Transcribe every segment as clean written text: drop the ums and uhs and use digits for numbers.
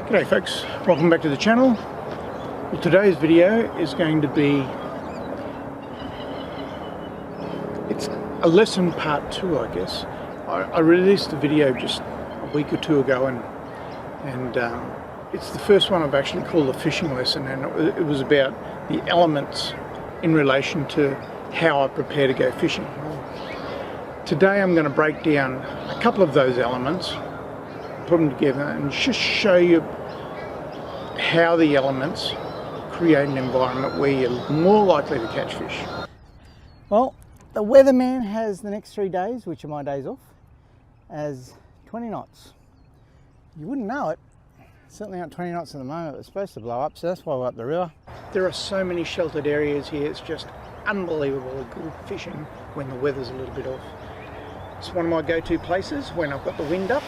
G'day folks, welcome back to the channel. Well, today's video is going to be, it's a lesson part 2 I guess. I released a video just a week or two ago and it's the first one I've actually called a fishing lesson, and it was about the elements in relation to how I prepare to go fishing. Today I'm going to break down a couple of those elements, put them together and just show you how the elements create an environment where you're more likely to catch fish. Well, the weatherman has the next 3 days, which are my days off, as 20 knots. You wouldn't know it. Certainly not 20 knots at the moment. It's supposed to blow up, so that's why we're up the river. There are so many sheltered areas here. It's just unbelievably good fishing when the weather's a little bit off. It's one of my go-to places when I've got the wind up.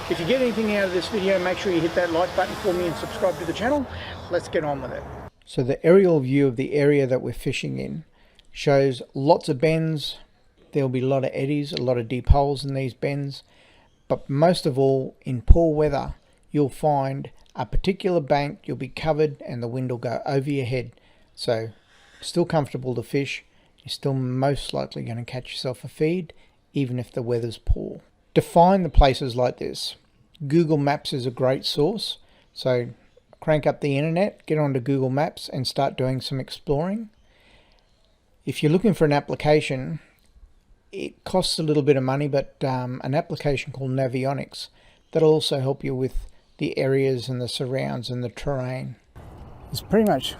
If you get anything out of this video, make sure you hit that like button for me and subscribe to the channel. Let's get on with it. So the aerial view of the area that we're fishing in shows lots of bends. There'll be a lot of eddies, a lot of deep holes in these bends. But most of all, in poor weather, you'll find a particular bank, you'll be covered and the wind will go over your head. So still comfortable to fish. You're still most likely going to catch yourself a feed, even if the weather's poor. To find the places like this, Google Maps is a great source. So crank up the internet, get onto Google Maps and start doing some exploring. If you're looking for an application, it costs a little bit of money, but an application called Navionics, that'll also help you with the areas and the surrounds and the terrain. It's pretty much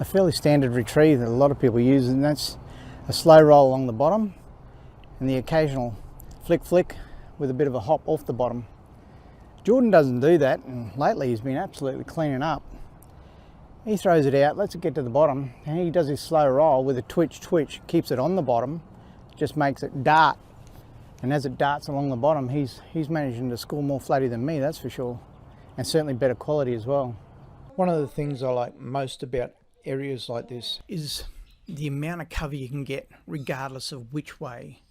a fairly standard retrieve that a lot of people use, and that's a slow roll along the bottom and the occasional flick with a bit of a hop off the bottom. Jordan doesn't do that, and lately he's been absolutely cleaning up. He throws it out, lets it get to the bottom, and he does his slow roll with a twitch, keeps it on the bottom, just makes it dart. And as it darts along the bottom, he's managing to score more flatty than me, that's for sure. And certainly better quality as well. One of the things I like most about areas like this is the amount of cover you can get regardless of which way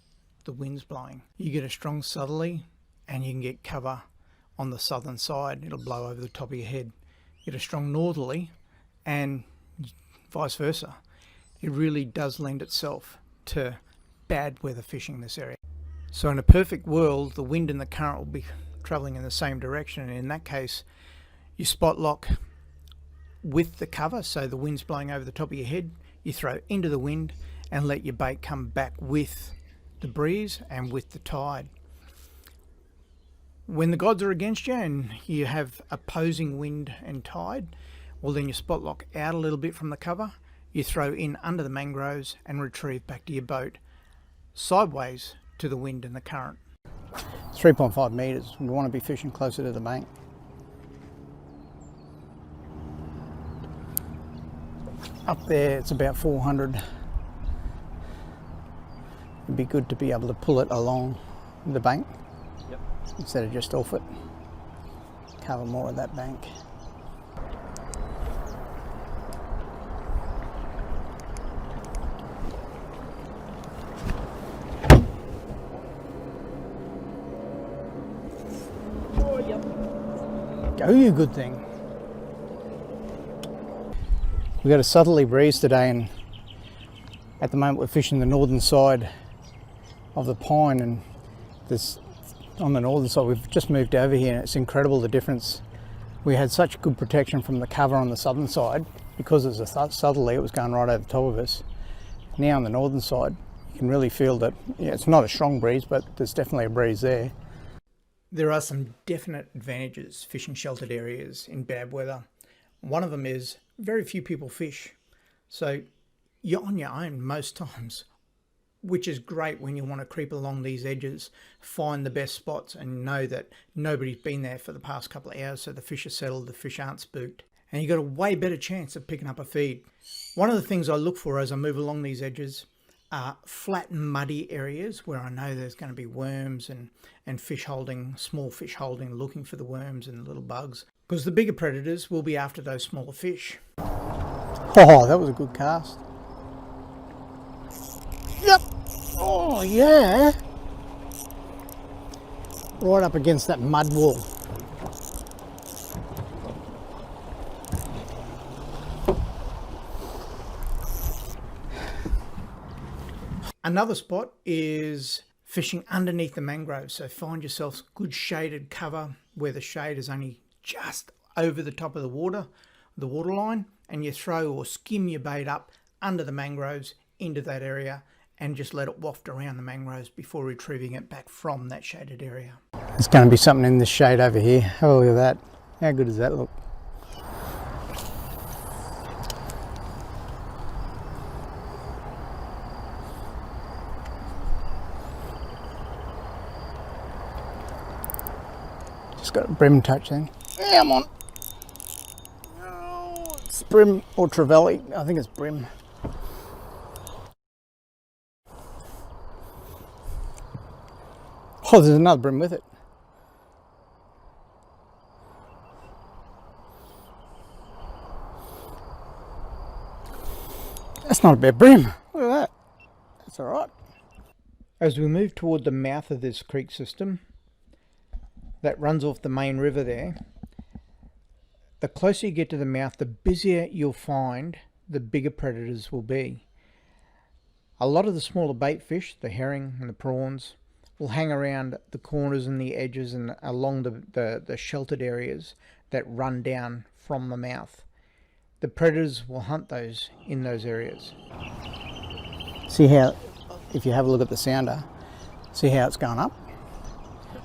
the wind's blowing. You get a strong southerly and you can get cover on the southern side. It'll blow over the top of your head. You get a strong northerly and vice versa. It really does lend itself to bad weather fishing this area. So in a perfect world, the wind and the current will be traveling in the same direction, and in that case you spot lock with the cover, so the wind's blowing over the top of your head, you throw into the wind and let your bait come back with the breeze and with the tide. When the gods are against you and you have opposing wind and tide, well then you spot lock out a little bit from the cover, you throw in under the mangroves and retrieve back to your boat sideways to the wind and the current. 3.5 metres. We want to be fishing closer to the bank. Up there it's about 400. It'd be good to be able to pull it along the bank. Yep. Instead of just off it. Cover more of that bank. Go, you good thing. We got a southerly breeze today, and at the moment we're fishing the northern side of the pine, and this on the northern side we've just moved over here, and it's incredible the difference. We had such good protection from the cover on the southern side because it was a southerly, it was going right over the top of us. Now on the northern side you can really feel that, yeah, it's not a strong breeze, but there's definitely a breeze there. There are some definite advantages fishing sheltered areas in bad weather. One of them is very few people fish, so you're on your own most times, which is great when you want to creep along these edges, find the best spots and know that nobody's been there for the past couple of hours, so the fish are settled, the fish aren't spooked, and you've got a way better chance of picking up a feed. One of the things I look for as I move along these edges are flat and muddy areas where I know there's going to be worms and fish holding, small fish holding, looking for the worms and the little bugs, because the bigger predators will be after those smaller fish. Oh, that was a good cast. Yep. Oh yeah. Right up against that mud wall. Another spot is fishing underneath the mangroves. So find yourself good shaded cover where the shade is only just over the top of the water line, and you throw or skim your bait up under the mangroves into that area and just let it waft around the mangroves before retrieving it back from that shaded area. There's going to be something in this shade over here. Have a look at that. How good does that look? Just got a brim touch then. Yeah, I'm on. Oh, it's brim or trevally. I think it's brim. Oh, there's another brim with it. That's not a bad brim. Look at that. That's all right. As we move toward the mouth of this creek system that runs off the main river there, the closer you get to the mouth, the busier you'll find, the bigger predators will be. A lot of the smaller bait fish, the herring and the prawns, will hang around the corners and the edges and along the sheltered areas that run down from the mouth. The predators will hunt those in those areas. See how, if you have a look at the sounder, see how it's going up?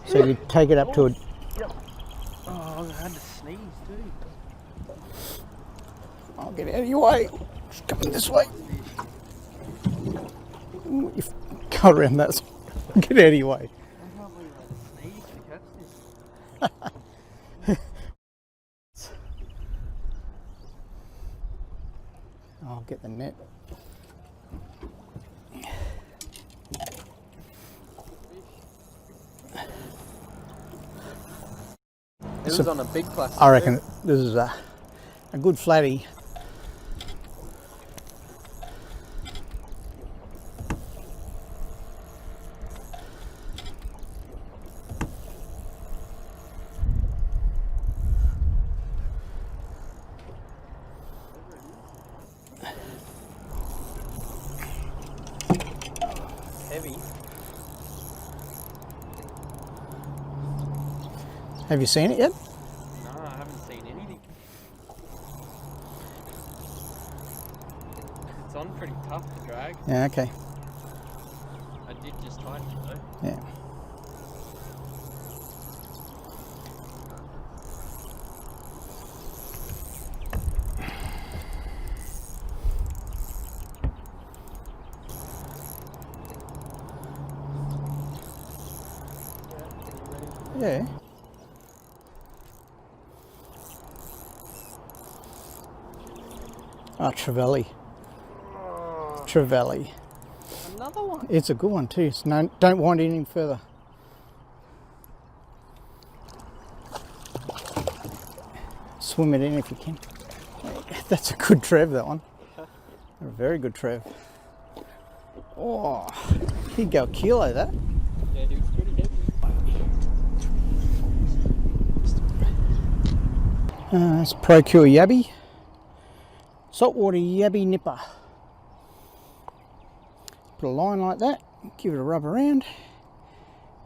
So you take it up to a... Yep. Oh, I had to sneeze too. I'll get out of your way. It's coming this way. You've got around that side. Get out of your way. I can't believe I had to sneeze to catch this. I'll get the net. It was on a big plastic. I reckon this is a good flatty. Heavy. Have you seen it yet? No, I haven't seen anything. It's on pretty tough to drag. Yeah, okay. I did just tighten it though. Yeah. Yeah. Oh, trevally. Trevally. Another one. It's a good one too. So no, don't wind it any further. Swim it in if you can. That's a good trev, that one. A very good trev. Oh, he'd go a kilo, that. Yeah, dude, it's pretty heavy. It's Procure Yabby. Saltwater Yabby Nipper. Put a line like that, give it a rub around.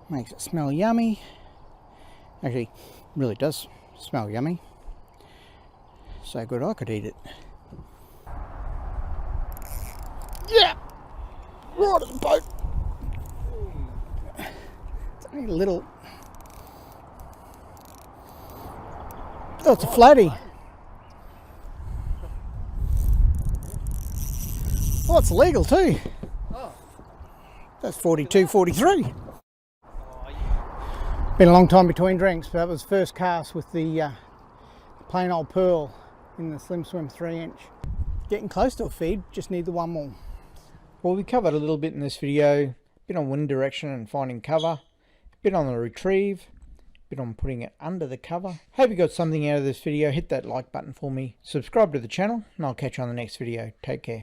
Makes it smell yummy. Actually, really does smell yummy. So good I could eat it. Yeah! Right at the boat. It's only a little... Oh, it's a flatty. Oh, it's legal too. Oh. That's 42, 43. Been a long time between drinks, but that was first cast with the plain old pearl in the Slim Swim 3-inch. Getting close to a feed, just need the one more. Well, we covered a little bit in this video, a bit on wind direction and finding cover, a bit on the retrieve, a bit on putting it under the cover. Hope you got something out of this video. Hit that like button for me, subscribe to the channel, and I'll catch you on the next video. Take care.